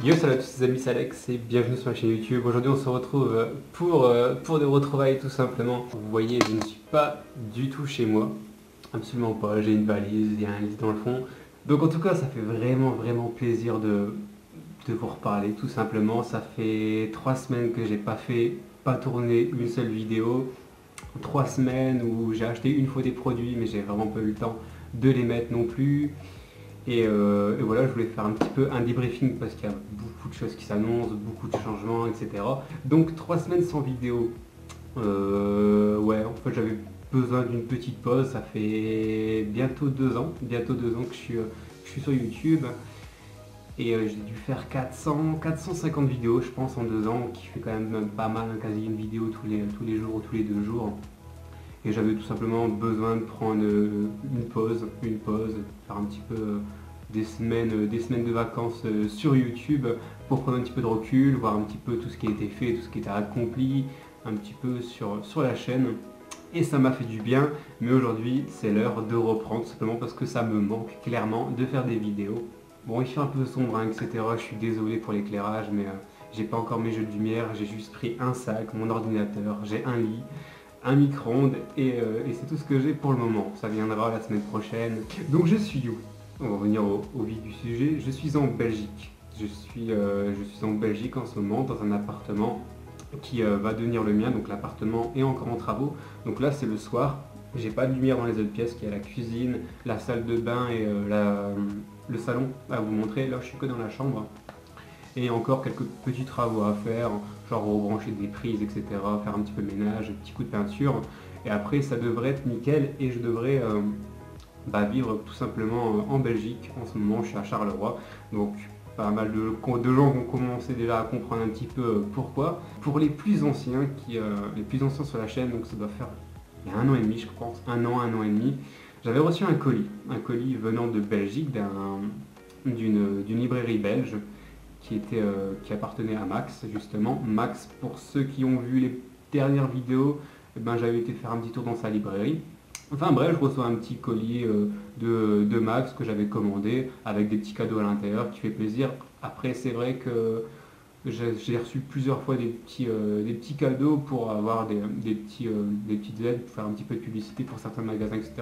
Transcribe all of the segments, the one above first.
Yo, salut à tous les amis, c'est Alex et bienvenue sur ma chaîne YouTube. Aujourd'hui on se retrouve pour des retrouvailles tout simplement. Vous voyez, je ne suis pas du tout chez moi, absolument pas, j'ai une valise, il y a un lit dans le fond. Donc en tout cas ça fait vraiment plaisir de vous reparler tout simplement. Ça fait 3 semaines que j'ai pas tourné une seule vidéo. 3 semaines où j'ai acheté une fois des produits mais j'ai vraiment pas eu le temps de les mettre non plus. Et voilà, je voulais faire un petit peu un débriefing parce qu'il y a beaucoup de choses qui s'annoncent, beaucoup de changements, etc. Donc 3 semaines sans vidéo. Ouais, en fait j'avais besoin d'une petite pause. Ça fait bientôt 2 ans que je suis sur YouTube. Et j'ai dû faire 450 vidéos, je pense, en 2 ans, qui fait quand même pas mal, hein, quasi une vidéo tous les jours ou tous les 2 jours. Et j'avais tout simplement besoin de prendre une pause, faire un petit peu des semaines de vacances sur YouTube pour prendre un petit peu de recul, voir un petit peu tout ce qui a été fait, tout ce qui a été accompli, un petit peu sur la chaîne. Et ça m'a fait du bien, mais aujourd'hui c'est l'heure de reprendre, tout simplement parce que ça me manque clairement de faire des vidéos. Bon, il fait un peu sombre, hein, etc. Je suis désolé pour l'éclairage, mais j'ai pas encore mes jeux de lumière, j'ai juste pris un sac, mon ordinateur, j'ai un lit, un micro-ondes et c'est tout ce que j'ai pour le moment. Ça viendra la semaine prochaine. Donc je suis où? On va revenir au vif du sujet. Je suis en Belgique. Je suis en Belgique en ce moment dans un appartement qui va devenir le mien. Donc l'appartement est encore en travaux. Donc là c'est le soir. J'ai pas de lumière dans les autres pièces. Il y a la cuisine, la salle de bain et le salon à vous montrer. Là je suis que dans la chambre. Et encore quelques petits travaux à faire, genre rebrancher des prises, etc. Faire un petit peu de ménage, un petit coup de peinture. Et après ça devrait être nickel et je devrais vivre tout simplement en Belgique. En ce moment je suis à Charleroi. Donc pas mal de gens vont commencer déjà à comprendre un petit peu pourquoi. Pour les plus anciens, les plus anciens sur la chaîne, donc ça doit faire il y a 1 an et demi je pense, un an et demi, j'avais reçu un colis venant de Belgique d'une librairie belge qui appartenait à Max, justement. Max, pour ceux qui ont vu les dernières vidéos, j'avais été faire un petit tour dans sa librairie. Enfin bref, je reçois un petit colis de Max que j'avais commandé avec des petits cadeaux à l'intérieur qui fait plaisir. Après, c'est vrai que j'ai reçu plusieurs fois des petits cadeaux pour avoir des petites aides, pour faire un petit peu de publicité pour certains magasins, etc.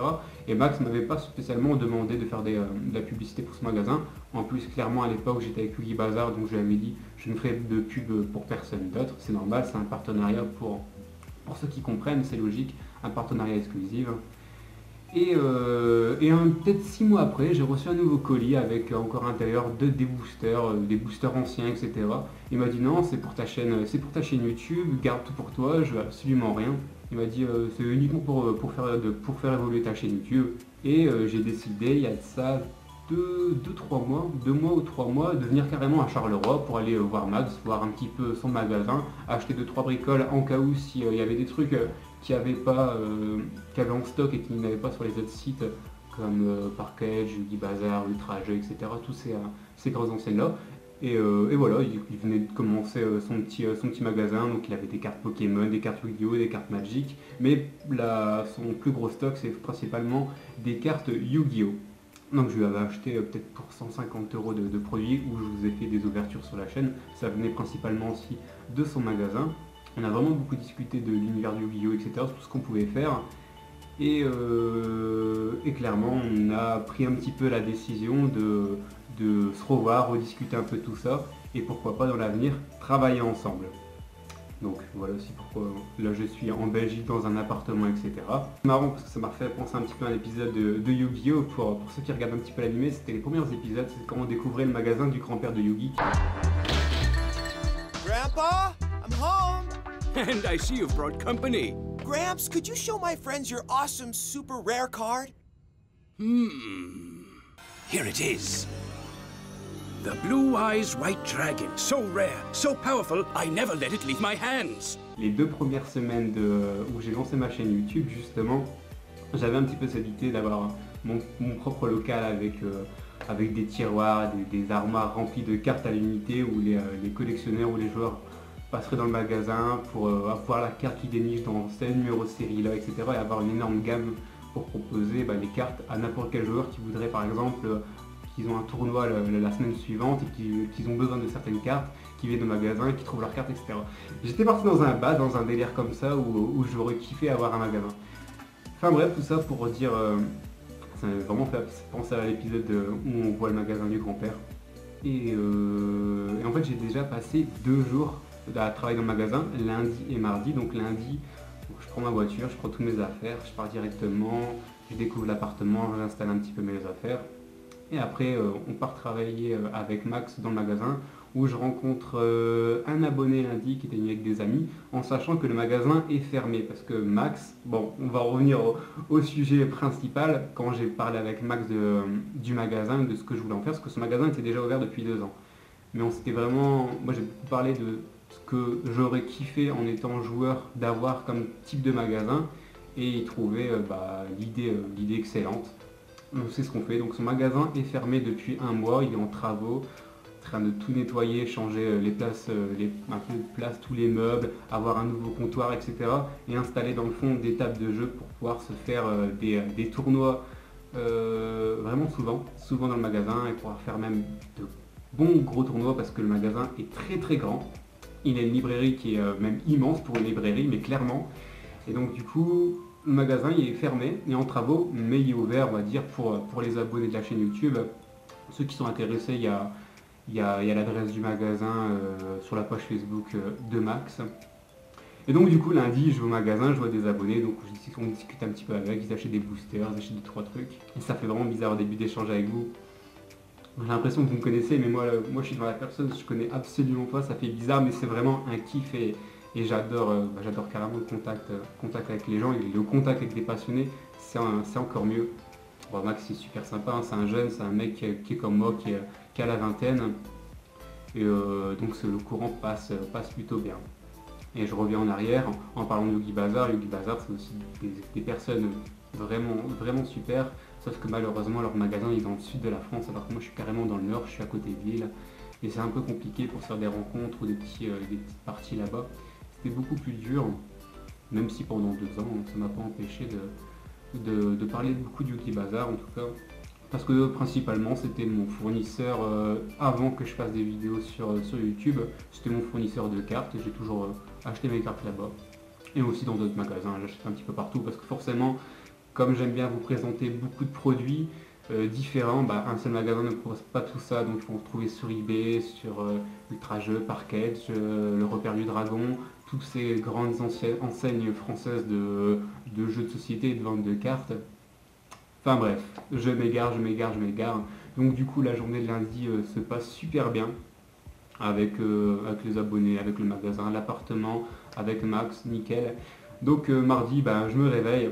Et Max ne m'avait pas spécialement demandé de faire de la publicité pour ce magasin. En plus, clairement, à l'époque, j'étais avec Yugi Bazar, donc je lui avais dit je ne ferai de pub pour personne d'autre. C'est normal, c'est un partenariat pour ceux qui comprennent, c'est logique, un partenariat exclusif. Et peut-être 6 mois après, j'ai reçu un nouveau colis avec encore à l'intérieur des boosters anciens, etc. Il m'a dit non, c'est pour ta chaîne YouTube, garde tout pour toi, je veux absolument rien. Il m'a dit c'est uniquement pour faire évoluer ta chaîne YouTube. Et j'ai décidé, il y a de ça 2 mois ou 3 mois, de venir carrément à Charleroi pour aller voir Max, voir un petit peu son magasin, acheter 2-3 bricoles en cas où s'il y avait des trucs qui avaient pas, qui avaient en stock et qui n'avaient pas sur les autres sites comme Parkage, Yugi Bazar, Ultrajeux, etc. Tous ces grandes enseignes là. Et voilà, il venait de commencer son petit magasin, donc il avait des cartes Pokémon, des cartes Yu-Gi-Oh, des cartes Magic, mais son plus gros stock c'est principalement des cartes Yu-Gi-Oh. Donc je lui avais acheté peut-être pour 150 euros de produits où je vous ai fait des ouvertures sur la chaîne. Ça venait principalement aussi de son magasin. On a vraiment beaucoup discuté de l'univers du Yu-Gi-Oh, etc., tout ce qu'on pouvait faire. Et clairement, on a pris un petit peu la décision de se revoir, rediscuter un peu de tout ça, et pourquoi pas dans l'avenir travailler ensemble. Donc voilà aussi pourquoi là je suis en Belgique dans un appartement, etc. C'est marrant parce que ça m'a fait penser un petit peu à un épisode de Yu-Gi-Oh! Pour ceux qui regardent un petit peu l'animé, c'était les premiers épisodes, c'est quand on découvrait le magasin du grand-père de Yugi. Grandpa, I'm home. And I see you've brought company. Gramps, could you show my friends your awesome super rare card? Here it is. The Blue Eyes White Dragon. So rare, so powerful, I never let it leave my hands. Les 2 premières semaines où j'ai lancé ma chaîne YouTube, justement, j'avais un petit peu cette idée d'avoir mon propre local avec des tiroirs, des armoires remplies de cartes à l'unité où les collectionneurs ou les joueurs passeraient dans le magasin pour avoir la carte qui déniche dans cette numéro de série là, etc. et avoir une énorme gamme pour proposer les cartes à n'importe quel joueur qui voudrait par exemple qu'ils ont un tournoi la semaine suivante et qu'ils ont besoin de certaines cartes, qui viennent au magasin, qui trouvent leurs cartes, etc. J'étais parti dans un bas, dans un délire comme ça, où j'aurais kiffé avoir un magasin. Enfin bref, tout ça pour dire, ça m'a vraiment fait penser à l'épisode où on voit le magasin du grand-père. Et en fait j'ai déjà passé 2 jours à travailler dans le magasin, lundi et mardi. Donc lundi, je prends ma voiture, je prends toutes mes affaires, je pars directement, je découvre l'appartement, j'installe un petit peu mes affaires. Et après on part travailler avec Max dans le magasin, où je rencontre un abonné lundi qui était venu avec des amis, en sachant que le magasin est fermé. Parce que Max, bon, on va revenir au sujet principal, quand j'ai parlé avec Max du magasin, de ce que je voulais en faire, parce que ce magasin était déjà ouvert depuis 2 ans. Mais on s'était vraiment... Moi j'ai beaucoup parlé de ce que j'aurais kiffé en étant joueur d'avoir comme type de magasin, et il trouvait l'idée excellente. Donc c'est ce qu'on fait. Donc son magasin est fermé depuis 1 mois, il est en travaux, en train de tout nettoyer, changer les places, un peu de place, tous les meubles, avoir un nouveau comptoir, etc. Et installer dans le fond des tables de jeu pour pouvoir se faire des tournois vraiment souvent dans le magasin, et pouvoir faire même de bons gros tournois, parce que le magasin est très très grand. Il a une librairie qui est même immense pour une librairie, mais clairement. Et donc du coup, le magasin il est fermé, il est en travaux, mais il est ouvert, on va dire, pour les abonnés de la chaîne YouTube. Ceux qui sont intéressés, il y a l'adresse du magasin sur la page Facebook de Max. Et donc du coup lundi je vais au magasin, je vois des abonnés, donc on discute un petit peu avec, ils achètent des boosters, ils achètent 2-3 trucs. Et ça fait vraiment bizarre au début d'échanger avec vous. J'ai l'impression que vous me connaissez, mais moi je suis dans la personne, je connais absolument pas, ça fait bizarre, mais c'est vraiment un kiff, et j'adore carrément le contact avec les gens, et le contact avec des passionnés, c'est encore mieux. Bon, Max c'est super sympa, hein, c'est un jeune, c'est un mec qui est comme moi, qui a la vingtaine, et donc le courant passe plutôt bien. Et je reviens en arrière en parlant de Yogi Bazar. Yogi Bazar c'est aussi des personnes vraiment super, sauf que malheureusement leur magasin est dans le sud de la France, alors que moi je suis carrément dans le nord, je suis à côté de Lille, et c'est un peu compliqué pour faire des rencontres ou des petites parties là-bas. C'était beaucoup plus dur, même si pendant 2 ans ça m'a pas empêché de parler beaucoup de Yogi Bazar, en tout cas, parce que principalement c'était mon fournisseur avant que je fasse des vidéos sur YouTube, c'était mon fournisseur de cartes, et j'ai toujours acheté mes cartes là-bas. Et aussi dans d'autres magasins, j'achète un petit peu partout, parce que forcément, comme j'aime bien vous présenter beaucoup de produits différents, un seul magasin ne propose pas tout ça, donc il faut en retrouver sur eBay, sur Ultrajeux, Parked, le Repère du Dragon, toutes ces grandes enseignes françaises de jeux de société et de vente de cartes. Enfin bref, je m'égare. Donc du coup la journée de lundi se passe super bien avec les abonnés, avec le magasin, l'appartement, avec Max, nickel. Donc mardi, je me réveille,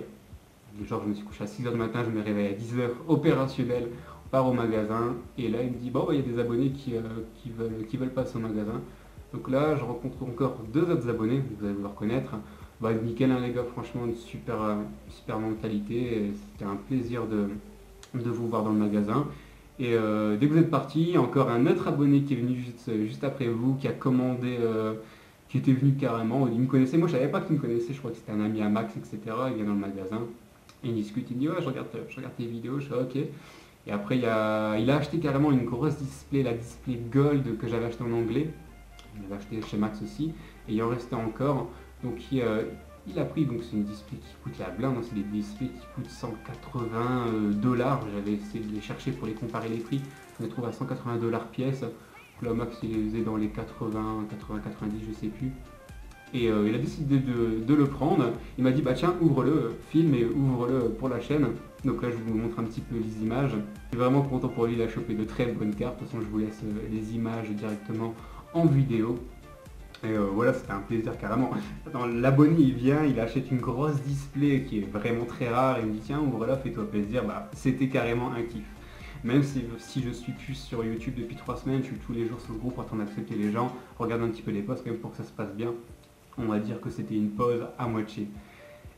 genre je me suis couché à 6h du matin, je me réveille à 10h, opérationnel, on part au magasin, et là il me dit bon il y a des abonnés qui veulent passer au magasin. Donc là je rencontre encore 2 autres abonnés, vous allez vous reconnaître. Nickel, hein, les gars, franchement une super mentalité, c'était un plaisir de vous voir dans le magasin. Et dès que vous êtes parti, encore un autre abonné qui est venu juste après vous, qui a commandé, qui était venu carrément, il me connaissait, moi je savais pas qu'il me connaissait, je crois que c'était un ami à Max, etc. Il vient dans le magasin, et il discute, il me dit ouais je regarde tes vidéos, je fais ok. Et après il a acheté carrément une grosse display, la display Gold que j'avais acheté en anglais, il l'avait acheté chez Max aussi, et il en restait encore. Donc il a pris, donc c'est une display qui coûte la blinde, hein, c'est des displays qui coûtent 180 $, j'avais essayé de les chercher pour les comparer les prix, je les trouve à 180 $ pièce, là Max il les faisait dans les 80, 90 je sais plus. Et il a décidé de le prendre, il m'a dit bah tiens ouvre-le, filme et ouvre-le pour la chaîne. Donc là je vous montre un petit peu les images, je suis vraiment content pour lui, il a chopé de très bonnes cartes, de toute façon je vous laisse les images directement en vidéo. Et voilà, c'était un plaisir carrément. L'abonné il vient, il achète une grosse display qui est vraiment très rare, et il me dit tiens ouvre-la, fais-toi plaisir. C'était carrément un kiff. Même si je suis plus sur YouTube depuis 3 semaines, je suis tous les jours sur le groupe en train d'accepter les gens, regarder un petit peu les posts quand même pour que ça se passe bien. On va dire que c'était une pause à moitié.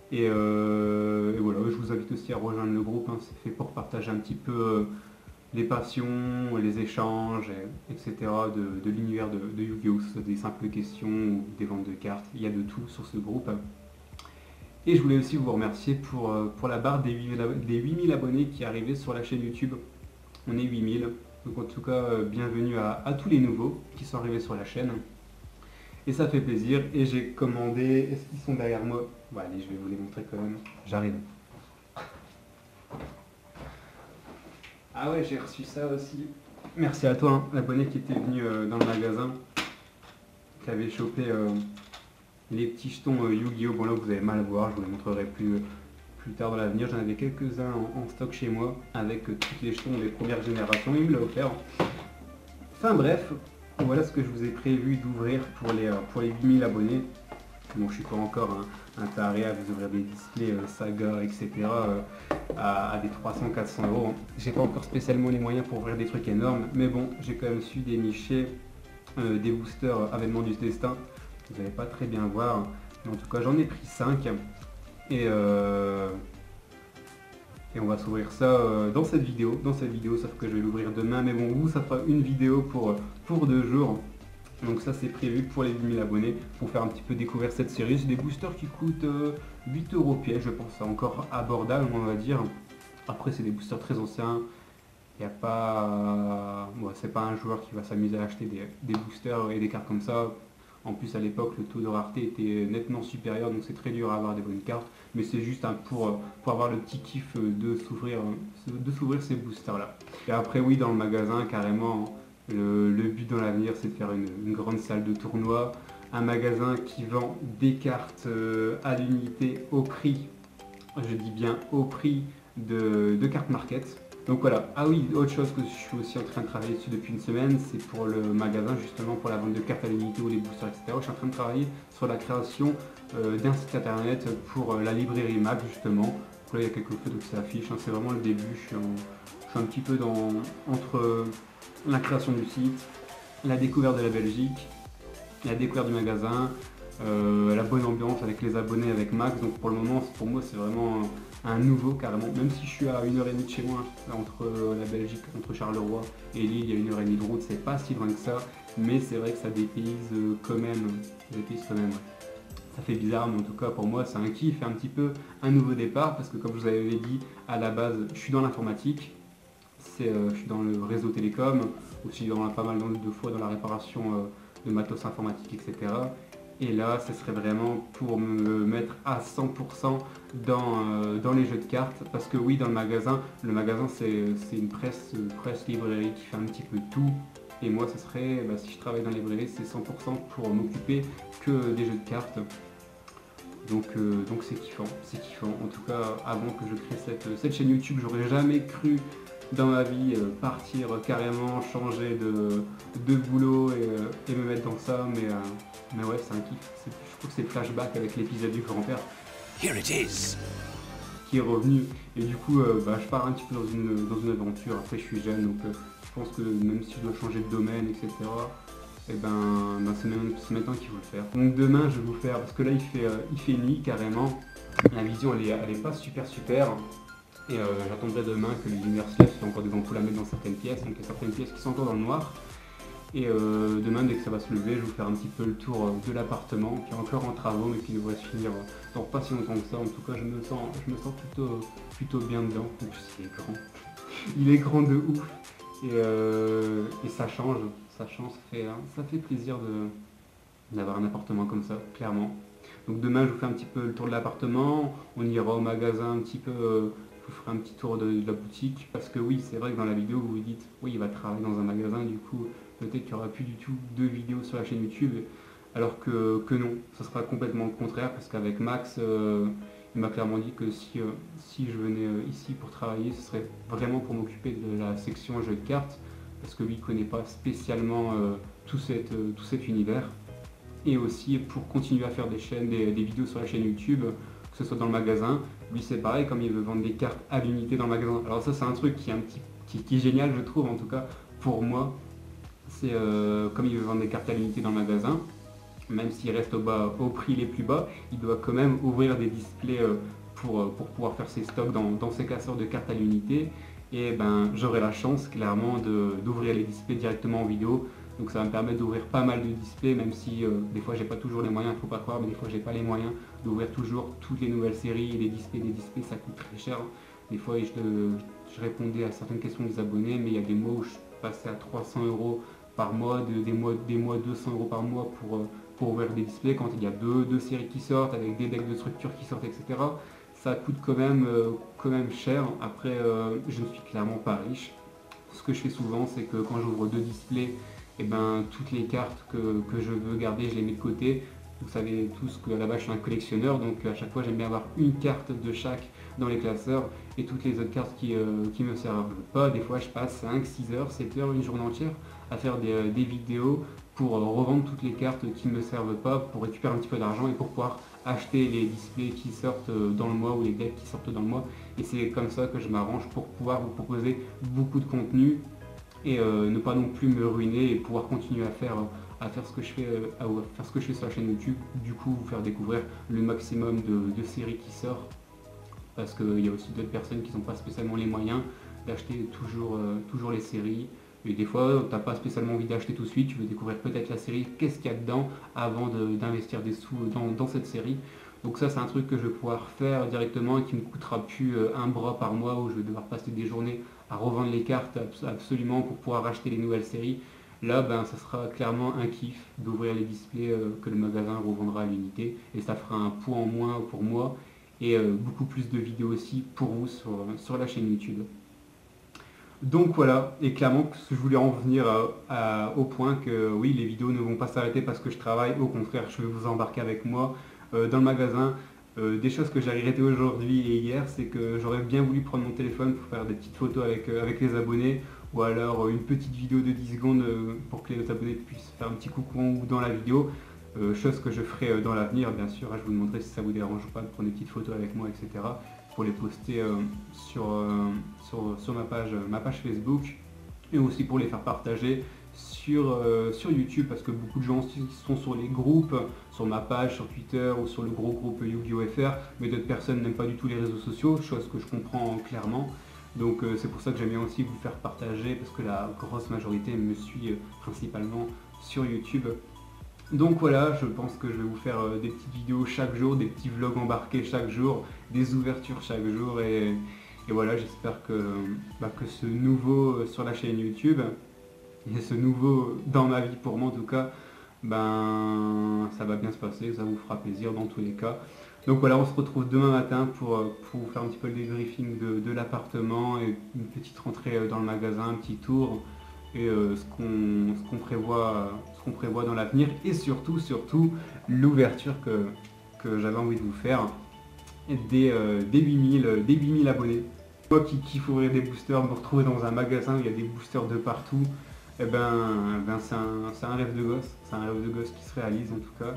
Et voilà, je vous invite aussi à rejoindre le groupe, hein, c'est fait pour partager un petit peu les passions, les échanges, etc. de l'univers de Yu-Gi-Oh! Que ce soit des simples questions ou des ventes de cartes, il y a de tout sur ce groupe. Et je voulais aussi vous remercier pour la barre des 8000 abonnés qui est arrivée sur la chaîne YouTube. On est 8000. Donc en tout cas, bienvenue à tous les nouveaux qui sont arrivés sur la chaîne. Et ça fait plaisir. Et j'ai commandé... Est-ce qu'ils sont derrière moi? Bon allez, je vais vous les montrer quand même. J'arrive. Ah ouais, j'ai reçu ça aussi. Merci à toi, hein, l'abonné qui était venu dans le magasin, qui avait chopé les petits jetons Yu-Gi-Oh! Bon là vous allez mal voir, je vous les montrerai plus tard dans l'avenir. J'en avais quelques-uns en stock chez moi, avec tous les jetons des premières générations, il me l'a offert. Enfin bref, voilà ce que je vous ai prévu d'ouvrir pour les 8000 abonnés. Bon, je suis pas encore un taré à vous ouvrir des displays Saga, etc. À des 300-400 euros. Hein. J'ai pas encore spécialement les moyens pour ouvrir des trucs énormes, mais bon, j'ai quand même su dénicher des boosters avènement du destin. Vous n'allez pas très bien voir, mais en tout cas j'en ai pris 5. Et on va s'ouvrir ça dans cette vidéo, sauf que je vais l'ouvrir demain, mais bon, vous, ça fera une vidéo pour 2 jours. Donc ça c'est prévu pour les 8000 abonnés, pour faire un petit peu découvrir cette série. C'est des boosters qui coûtent 8 euros pièce, je pense, encore abordable on va dire. Après c'est des boosters très anciens, il n'y a pas... Bon, c'est pas un joueur qui va s'amuser à acheter des boosters et des cartes comme ça. En plus à l'époque le taux de rareté était nettement supérieur, donc c'est très dur à avoir des bonnes cartes. Mais c'est juste pour avoir le petit kiff de s'ouvrir ces boosters là. Et après oui, dans le magasin carrément... Le but dans l'avenir c'est de faire une grande salle de tournoi, un magasin qui vend des cartes à l'unité au prix, je dis bien au prix de cartes market. Donc voilà, ah oui, autre chose que je suis aussi en train de travailler dessus depuis une semaine, c'est pour le magasin justement pour la vente de cartes à l'unité ou les boosters etc. Je suis en train de travailler sur la création d'un site internet pour la librairie Mac justement. Donc là il y a quelques photos qui s'affichent, hein, c'est vraiment le début, je suis un petit peu entre la création du site, la découverte de la Belgique, la découverte du magasin, la bonne ambiance avec les abonnés, avec Max. Donc pour le moment, pour moi, c'est vraiment un nouveau carrément. Même si je suis à 1h30 de chez moi, entre la Belgique, entre Charleroi et Lille, il y a 1h30 de route, c'est pas si loin que ça. Mais c'est vrai que ça dépayse quand même. Ouais. Ça fait bizarre, mais en tout cas pour moi, c'est un kiff et un petit peu un nouveau départ. Parce que comme je vous avais dit, à la base, je suis dans l'informatique. Je suis dans le réseau télécom, aussi pas mal de fois dans la réparation de matos informatique, etc. Et là, ce serait vraiment pour me mettre à 100% dans les jeux de cartes. Parce que oui, dans le magasin c'est une presse librairie qui fait un petit peu tout. Et moi, ce serait, si je travaille dans la librairie, c'est 100% pour m'occuper que des jeux de cartes. Donc c'est kiffant, c'est kiffant. En tout cas, avant que je crée cette chaîne YouTube, j'aurais jamais cru dans ma vie partir carrément, changer de boulot et me mettre dans ça, mais ouais, c'est un kiff. Je trouve que c'est le flashback avec l'épisode du grand-père Here it is. qui est revenu, et du coup je pars un petit peu dans une aventure. Après je suis jeune, donc je pense que même si je dois changer de domaine, etc., et c'est maintenant qu'il faut le faire. Donc demain je vais vous faire, parce que là il fait nuit carrément, la vision elle est pas super. Et j'attendrai demain que les lumières se lèvent, il y a encore des ampoules à mettre dans certaines pièces, donc il y a certaines pièces qui sont encore dans le noir. Et demain, dès que ça va se lever, je vais vous faire un petit peu le tour de l'appartement, qui est encore en travaux, mais qui devrait se finir dans pas si longtemps que ça. En tout cas, je me sens plutôt bien dedans. En plus, il est grand. Il est grand de ouf. Et ça change, ça fait plaisir d'avoir un appartement comme ça, clairement. Donc demain, je vous fais un petit peu le tour de l'appartement, on ira au magasin un petit peu... Je vous ferai un petit tour de la boutique, parce que oui, c'est vrai que dans la vidéo, vous vous dites, oui, il va travailler dans un magasin, du coup, peut-être qu'il n'y aura plus du tout de vidéos sur la chaîne YouTube, alors que non, ça sera complètement le contraire, parce qu'avec Max, il m'a clairement dit que si je venais ici pour travailler, ce serait vraiment pour m'occuper de la section jeux de cartes, parce que lui, il ne connaît pas spécialement tout cet univers, et aussi pour continuer à faire des vidéos sur la chaîne YouTube, que ce soit dans le magasin. Lui c'est pareil, comme il veut vendre des cartes à l'unité dans le magasin. Alors ça c'est un truc qui est génial, je trouve, en tout cas pour moi. C'est comme il veut vendre des cartes à l'unité dans le magasin, même s'il reste au prix les plus bas, il doit quand même ouvrir des displays pour pouvoir faire ses stocks dans ses classeurs de cartes à l'unité. Et j'aurai la chance clairement d'ouvrir les displays directement en vidéo. Donc ça va me permettre d'ouvrir pas mal de displays, même si des fois j'ai pas toujours les moyens, faut pas croire, mais des fois j'ai pas les moyens d'ouvrir toujours toutes les nouvelles séries et des displays ça coûte très cher. Des fois je répondais à certaines questions des abonnés, mais il y a des mois où je passais à 300 € par mois, des mois 200 € par mois pour ouvrir des displays quand il y a deux séries qui sortent, avec des decks de structure qui sortent, etc. Ça coûte quand même cher. Après, je ne suis clairement pas riche. Ce que je fais souvent, c'est que quand j'ouvre 2 displays, et ben, toutes les cartes que je veux garder, je les mets de côté. Vous savez tous que là-bas je suis un collectionneur, donc à chaque fois j'aime bien avoir une carte de chaque dans les classeurs et toutes les autres cartes qui me servent pas. Des fois je passe 5, 6 heures, 7 heures, une journée entière à faire des vidéos pour revendre toutes les cartes qui ne me servent pas, pour récupérer un petit peu d'argent et pour pouvoir acheter les displays qui sortent dans le mois ou les decks qui sortent dans le mois. Et c'est comme ça que je m'arrange pour pouvoir vous proposer beaucoup de contenu et ne pas non plus me ruiner et pouvoir continuer à faire ce que je fais sur la chaîne YouTube. Du coup, vous faire découvrir le maximum de séries qui sortent, parce qu'il y a aussi d'autres personnes qui n'ont pas spécialement les moyens d'acheter toujours les séries. Et des fois, tu n'as pas spécialement envie d'acheter tout de suite, tu veux découvrir peut-être la série, qu'est-ce qu'il y a dedans avant d'investir des sous dans cette série. Donc ça, c'est un truc que je vais pouvoir faire directement et qui ne me coûtera plus un bras par mois, où je vais devoir passer des journées à revendre les cartes absolument pour pouvoir acheter les nouvelles séries. Là, ben, ça sera clairement un kiff d'ouvrir les displays que le magasin revendra à l'unité, et ça fera un poids en moins pour moi et beaucoup plus de vidéos aussi pour vous sur la chaîne YouTube. Donc voilà, et clairement je voulais en venir au point que oui, les vidéos ne vont pas s'arrêter parce que je travaille, au contraire, je vais vous embarquer avec moi dans le magasin. Des choses que j'ai regrettées aujourd'hui et hier, c'est que j'aurais bien voulu prendre mon téléphone pour faire des petites photos avec les abonnés, ou alors une petite vidéo de 10 secondes pour que les abonnés puissent faire un petit coucou dans la vidéo, chose que je ferai dans l'avenir, bien sûr. Je vous demanderai si ça vous dérange pas de prendre des petites photos avec moi, etc. pour les poster sur ma page Facebook, et aussi pour les faire partager sur YouTube, parce que beaucoup de gens sont sur les groupes, sur ma page, sur Twitter ou sur le gros groupe Yu-Gi-Oh FR, mais d'autres personnes n'aiment pas du tout les réseaux sociaux, chose que je comprends clairement. Donc c'est pour ça que j'aime bien aussi vous faire partager, parce que la grosse majorité me suit principalement sur YouTube. Donc voilà, je pense que je vais vous faire des petites vidéos chaque jour, des petits vlogs embarqués chaque jour, des ouvertures chaque jour, et voilà, j'espère que ce nouveau sur la chaîne YouTube, et ce nouveau dans ma vie pour moi en tout cas, ben ça va bien se passer, ça vous fera plaisir dans tous les cas. Donc voilà, on se retrouve demain matin pour vous faire un petit peu le débriefing de l'appartement et une petite rentrée dans le magasin, un petit tour, et ce qu'on prévoit dans l'avenir, et surtout l'ouverture que j'avais envie de vous faire des 8000 abonnés. Moi qui kiffe ouvrir des boosters, me retrouver dans un magasin où il y a des boosters de partout, et c'est un rêve de gosse, c'est un rêve de gosse qui se réalise en tout cas.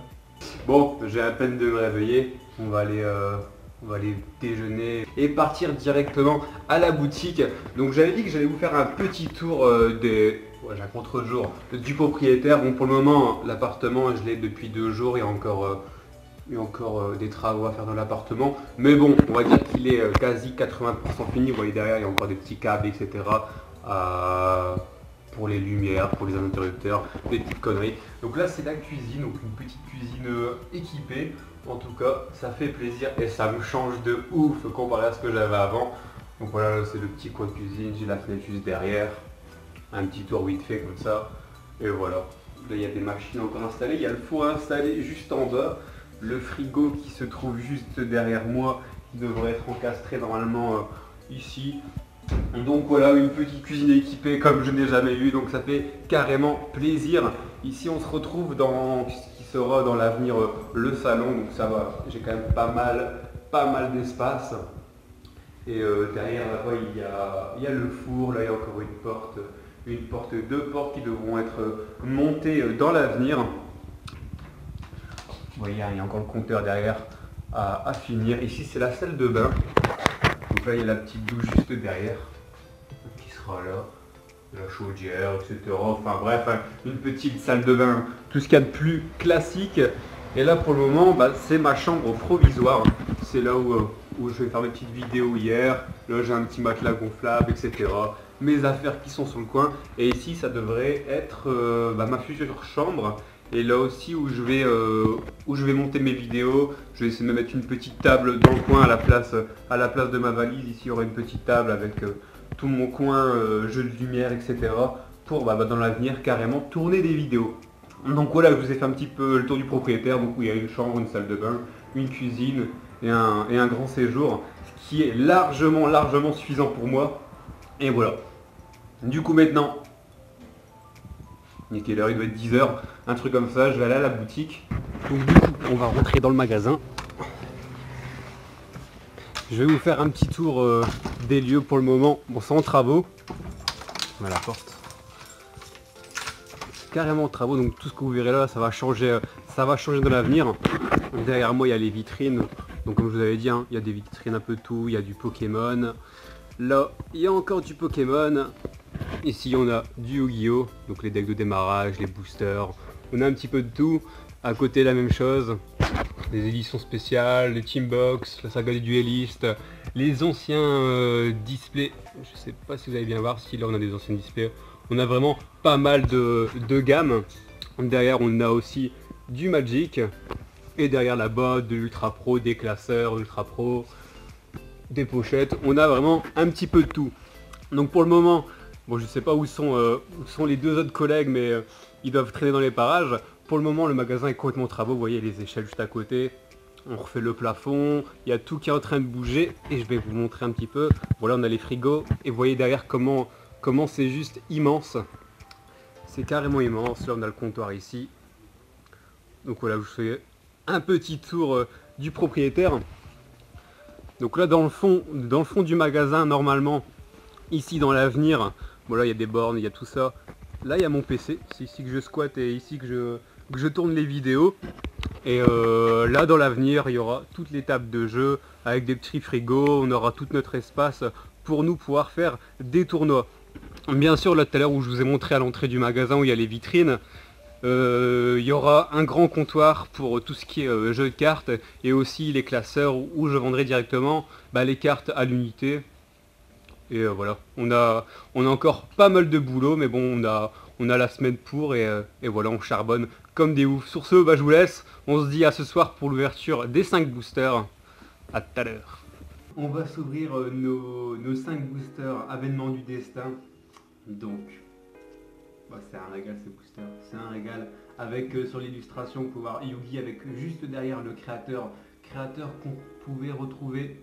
Bon, j'ai à peine de me réveiller, on va aller déjeuner et partir directement à la boutique. Donc j'avais dit que j'allais vous faire un petit tour j'ai un contre-jour du propriétaire. Bon, pour le moment l'appartement je l'ai depuis 2 jours, il y a encore des travaux à faire dans l'appartement, mais bon, on va dire qu'il est quasi 80% fini. Vous voyez derrière, il y a encore des petits câbles, etc. Pour les lumières, pour les interrupteurs, des petites conneries. Donc là c'est la cuisine, donc une petite cuisine équipée. En tout cas ça fait plaisir et ça me change de ouf comparé à ce que j'avais avant. Donc voilà, c'est le petit coin de cuisine, j'ai la fenêtre juste derrière, un petit tour vite fait comme ça, et voilà. Là il y a des machines encore installées, il y a le four installé juste en bas, le frigo qui se trouve juste derrière moi, qui devrait être encastré normalement ici. Donc voilà, une petite cuisine équipée comme je n'ai jamais eu, donc ça fait carrément plaisir. Ici on se retrouve dans ce qui sera dans l'avenir le salon, donc ça va, j'ai quand même pas mal d'espace. Et derrière là-bas il y a le four, là il y a encore deux portes qui devront être montées dans l'avenir. Vous voyez, il y a encore le compteur derrière à finir. Ici c'est la salle de bain. Donc là il y a la petite douche juste derrière qui sera là, la chaudière, etc. Enfin bref, une petite salle de bain, tout ce qu'il y a de plus classique. Et là pour le moment c'est ma chambre provisoire. C'est là où je vais faire mes petites vidéos hier. Là j'ai un petit matelas gonflable, etc. mes affaires qui sont sur le coin. Et ici ça devrait être ma future chambre. Et là aussi où je vais monter mes vidéos. Je vais essayer de me mettre une petite table dans le coin à la place de ma valise. Ici il y aura une petite table avec tout mon coin, jeu de lumière, etc. Pour dans l'avenir carrément tourner des vidéos. Donc voilà, je vous ai fait un petit peu le tour du propriétaire. Donc il y a une chambre, une salle de bain, une cuisine et un grand séjour. Ce qui est largement suffisant pour moi. Et voilà. Du coup maintenant, il est quelle heure? Il doit être 10 h, un truc comme ça, je vais aller à la boutique. Donc du coup, on va rentrer dans le magasin. Je vais vous faire un petit tour des lieux pour le moment. Bon, c'est en travaux. Voilà la porte. Carrément en travaux, donc tout ce que vous verrez là, ça va changer dans l'avenir. Derrière moi, il y a les vitrines. Donc comme je vous avais dit, hein, il y a des vitrines un peu de tout. Il y a du Pokémon. Là, il y a encore du Pokémon. Ici, on a du Yu-Gi-Oh! Donc les decks de démarrage, les boosters. On a un petit peu de tout. À côté, la même chose. Les éditions spéciales, les Teambox, la saga des duellistes, les anciens displays. Je sais pas si vous allez bien voir, si là on a des anciens displays. On a vraiment pas mal de gammes. Derrière, on a aussi du Magic. Et derrière là-bas, de l'Ultra Pro, des classeurs, Ultra Pro, des pochettes. On a vraiment un petit peu de tout. Donc pour le moment, bon, je sais pas où sont les deux autres collègues, mais ils doivent traîner dans les parages. Pour le moment, le magasin est complètement en travaux. Vous voyez les échelles juste à côté. On refait le plafond. Il y a tout qui est en train de bouger. Et je vais vous montrer un petit peu. Voilà, on a les frigos. Et vous voyez derrière comment c'est juste immense. C'est carrément immense. Là, on a le comptoir ici. Donc voilà, je vous fais un petit tour du propriétaire. Donc là, dans le fond du magasin, normalement, ici dans l'avenir, bon là, il y a des bornes, il y a tout ça. Là, il y a mon PC. C'est ici que je squatte et ici que je tourne les vidéos. Et là, dans l'avenir, il y aura toutes les tables de jeu avec des petits frigos. On aura tout notre espace pour nous pouvoir faire des tournois. Bien sûr, là tout à l'heure où je vous ai montré à l'entrée du magasin où il y a les vitrines, il y aura un grand comptoir pour tout ce qui est jeux de cartes et aussi les classeurs où je vendrai directement les cartes à l'unité. Et voilà, on a encore pas mal de boulot, mais bon, on a la semaine pour et voilà, on charbonne comme des oufs. Sur ce, je vous laisse, on se dit à ce soir pour l'ouverture des 5 boosters. À tout à l'heure. On va s'ouvrir nos 5 boosters avènement du destin. Donc, c'est un régal ces boosters, c'est un régal. Avec sur l'illustration, vous pouvez voir Yugi avec juste derrière le créateur qu'on pouvait retrouver.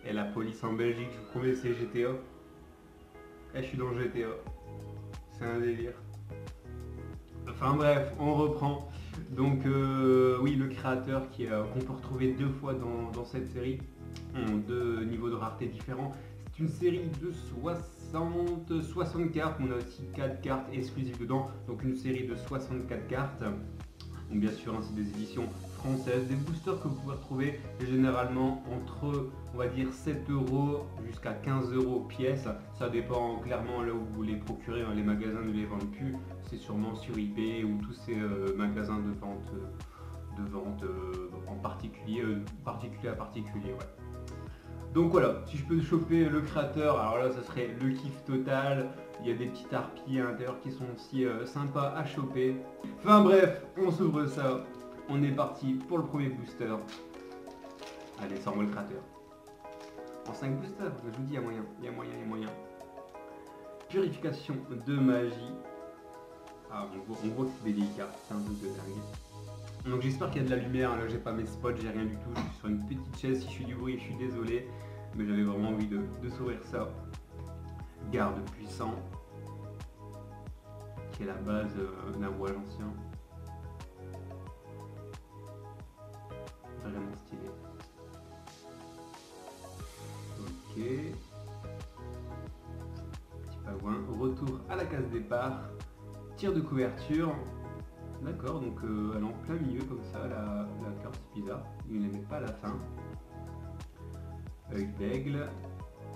Et la police en Belgique, je vous promets, c'est GTA. Et je suis dans GTA. C'est un délire. Enfin bref, on reprend. Donc oui, le créateur qu'on peut retrouver 2 fois dans cette série, en 2 niveaux de rareté différents. C'est une série de 60 cartes, on a aussi 4 cartes exclusives dedans, donc une série de 64 cartes. Donc bien sûr, c'est des éditions françaises, des boosters que vous pouvez retrouver généralement entre, on va dire, 7 € jusqu'à 15 € pièce. Ça dépend clairement là où vous les procurez, hein. Les magasins ne les vendent plus, c'est sûrement sur eBay ou tous ces magasins de vente en particulier, particulier à particulier. Ouais. Donc voilà, si je peux choper le créateur, alors là ça serait le kiff total. Il y a des petites harpies à l'intérieur qui sont aussi sympas à choper. Enfin bref, on s'ouvre ça. On est parti pour le premier booster. Allez, sors-moi le créateur. En 5 boosters, je vous dis, il y a moyen, il y a moyen. Purification de magie. Ah, on voit que c'est délicat, c'est un truc de dingue. Donc j'espère qu'il y a de la lumière, là j'ai pas mes spots, j'ai rien du tout, je suis sur une petite chaise, si je suis du bruit je suis désolé, mais j'avais vraiment envie de s'ouvrir ça. Garde puissant, qui est la base d'un rouage ancien. Vraiment stylé. Ok. Petit pingouin, retour à la case départ, tir de couverture. D'accord, donc elle est en plein milieu comme ça, la carte, c'est bizarre, il ne les met pas à la fin. Œil d'aigle,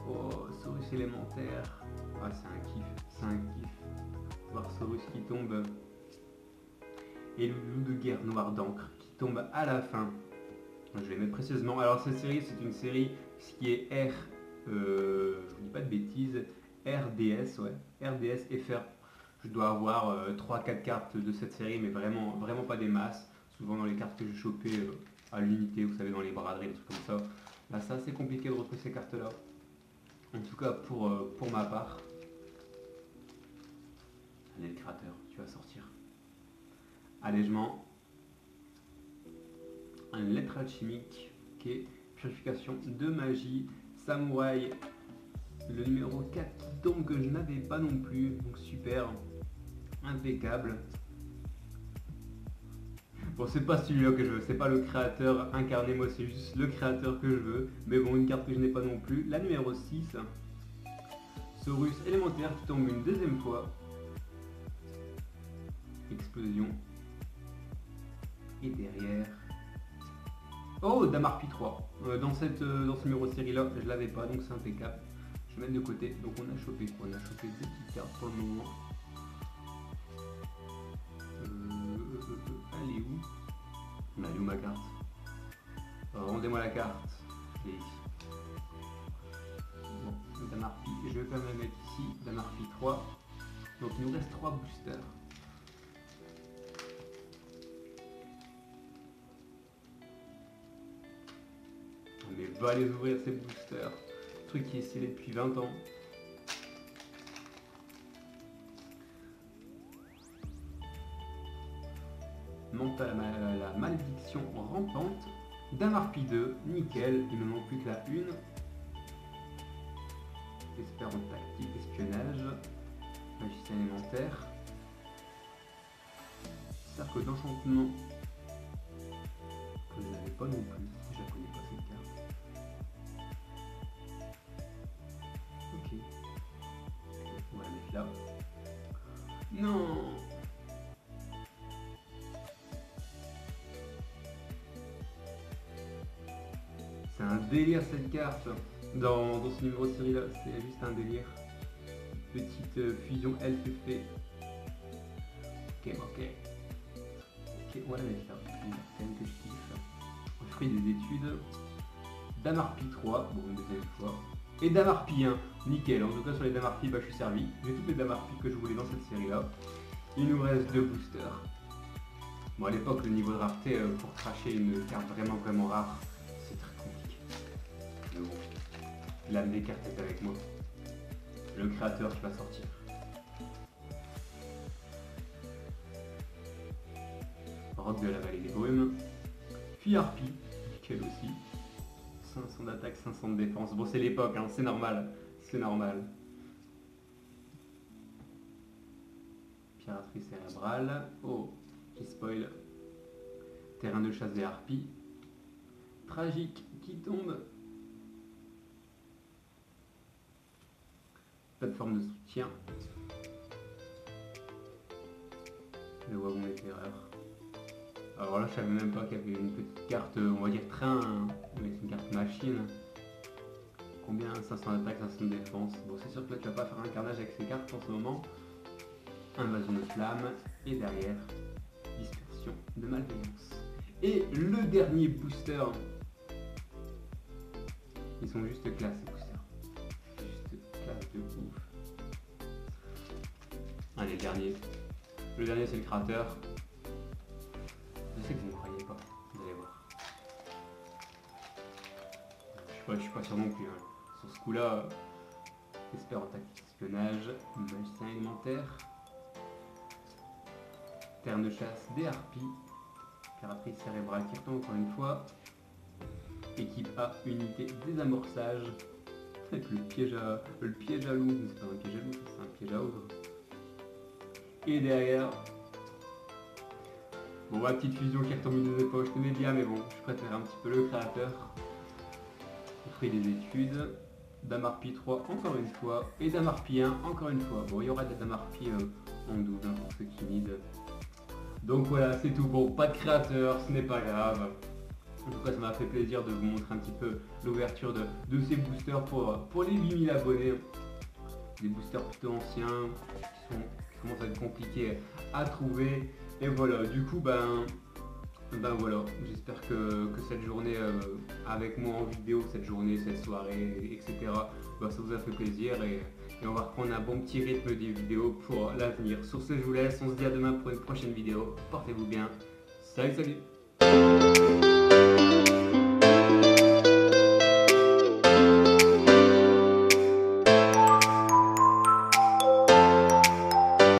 oh, Saurus élémentaire, ah c'est un kiff, voir Saurus qui tombe, et le loup de guerre noir d'encre qui tombe à la fin. Je vais mettre précisément, alors cette série c'est une série qui est je dis pas de bêtises, RDS, ouais, RDS FR. Je dois avoir 3-4 cartes de cette série, mais vraiment pas des masses. Souvent dans les cartes que j'ai chopées à l'unité, vous savez, dans les braderies, des trucs comme ça. Là, c'est assez compliqué de retrouver ces cartes-là. En tout cas, pour ma part. Allez, le créateur, tu vas sortir. Allègement. Une lettre alchimique. Ok. Purification de magie. Samouraï. Le numéro 4 qui tombe que je n'avais pas non plus. Donc super. Impeccable. Bon, c'est pas celui-là que je veux, c'est pas le créateur incarné, moi c'est juste le créateur que je veux. Mais bon, une carte que je n'ai pas non plus. La numéro 6. Saurus élémentaire qui tombe une deuxième fois. Explosion. Et derrière... Oh, Damarpi 3. Dans ce numéro de série là, je l'avais pas, donc c'est impeccable. Je vais mettre de côté. Donc on a chopé quoi? On a chopé 2 petites cartes pour le moment. Elle est où? On a où ma carte? Rendez-moi la carte. Elle est ici. Bon, Damarpi, je vais quand même la mettre ici. Damarpi 3. Donc il nous reste 3 boosters. Mais va les ouvrir ces boosters. Truc qui est scellé depuis 20 ans. Mental la malédiction rampante. Damarpi 2, nickel, il ne manque plus que la 1. Espérance tactique, espionnage. Magicien élémentaire. Cercle d'enchantement. Que je n'avais pas non plus, je la connais pas cette carte. Ok. On va la mettre là. Non! C'est un délire cette carte. Dans ce numéro de série là, c'est juste un délire. Petite fusion elfe fée. Ok. Ok, on va la mettre là. C'est une que je kiffe. Fruit des études. Damarpi 3, bon une deuxième fois. Et Damarpi 1, nickel. En tout cas sur les Damarpi, bah, je suis servi. J'ai toutes les Damarpi que je voulais dans cette série là. Il nous reste 2 boosters. Bon, à l'époque, le niveau de rareté pour cracher une carte vraiment rare, c'est très compliqué. Mais bon, l'âme des cartes est avec moi. Le créateur qui va sortir. Roc de la vallée des brumes. Puis Harpie, nickel aussi. 500 d'attaque, 500 de défense. Bon, c'est l'époque, hein, c'est normal. C'est normal. Piraterie cérébrale. Oh, qui spoil. Terrain de chasse des harpies. Tragique qui tombe. Plateforme de soutien. Le wagon des terreurs. Alors là, je savais même pas qu'il y avait une petite carte, on va dire train, hein. Mais c'est une carte machine. Combien? 500 d'attaque, 500 de défense. Bon, c'est sûr que là, tu vas pas faire un carnage avec ces cartes en ce moment. Invasion de flammes. Et derrière, dispersion de malveillance. Et le dernier booster. Ils sont juste classe, ces boosters. Juste classe de ouf. Allez, le dernier. Le dernier, c'est le créateur. Je sais que vous ne croyez pas, vous allez voir. Je suis pas sûr non plus. Hein. Sur ce coup-là, expert en tactique espionnage, magicien élémentaire, terre de chasse des harpies, piraterie cérébrale qui retombe encore une fois, équipe A, unité désamorçage, avec le piège à loup, mais c'est pas un piège à loup, c'est un piège à ogre. Et derrière, bon, ma petite fusion qui retombe une deuxième fois, je tenais bien, mais bon, je préfère un petit peu le créateur. Le fruit des études. Damarpi 3 encore une fois. Et Damarpi 1 encore une fois. Bon, il y aura des Damarpi en double hein, pour ceux qui need. Donc voilà, c'est tout. Bon, pas de créateur, ce n'est pas grave. En tout cas, ça m'a fait plaisir de vous montrer un petit peu l'ouverture de ces boosters pour les 8000 abonnés. Des boosters plutôt anciens qui commencent à être compliqués à trouver. Et voilà, du coup, ben, Ben voilà, j'espère que cette journée avec moi en vidéo, cette journée, cette soirée, etc., ben, ça vous a fait plaisir et on va reprendre un bon petit rythme des vidéos pour l'avenir. Sur ce, je vous laisse, on se dit à demain pour une prochaine vidéo. Portez-vous bien. Salut, salut!